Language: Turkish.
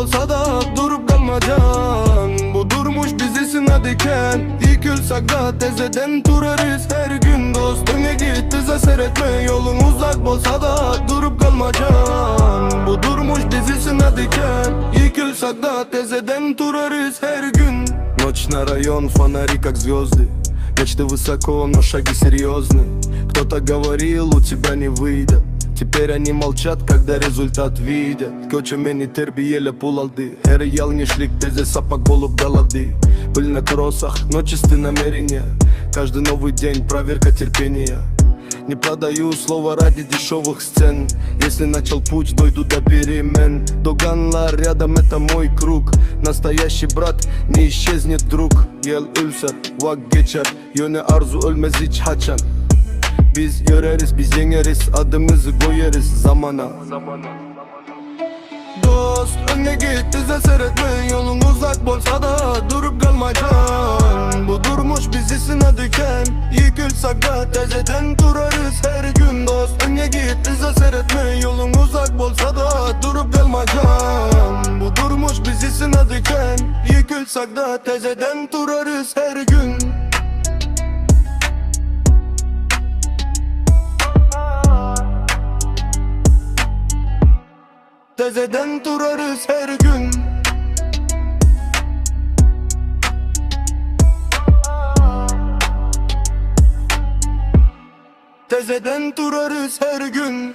bolsa da durup kalmacan. Bu durmuş bizi sınadıyken yıkılsak da tezeden durarız her gün. Dostuna git bize seyretme, yolun uzak bolsa da durup kalmacan. Bu durmuş bizi sınadıyken yıkılsak da tezeden durarız her gün. Ночь на район, фонари как звезды. Мечты высоко, но шаги серьезны. Кто-то говорил, у тебя не выйдет. Теперь они молчат, когда результат видят. Көчөмени тербиелеп улалды. Her yanlışlık teze sapak bolup daladı. Пыль на кроссах, но чисты намерения. Каждый новый день проверка терпения. Не продаю слово ради дешевых сцен. Если начал путь, дойду до перемен. Доганлар рядом, это мой круг. Nastayaşı brat, ne исчезнет друг. Yel ölse, vak geçer. Yöne arzu ölmez hiç haçan. Biz yöreriz, biz yeneriz. Adımızı koyarız zamana. Dost, önüne git bize seyretme. Yolun uzak bolsa da durup kalmacan. Bu durmuş bizi sınadıyken yıkılsak da tezeden durarız her gün. Dost, önüne git bize seyretme. Yolun uzak bolsa da durup kalmacan. Bu durmuş bizi sınadıyken yıkılsak da tezeden durarız her gün. Tezeden durarız her gün. Tezeden durarız her gün.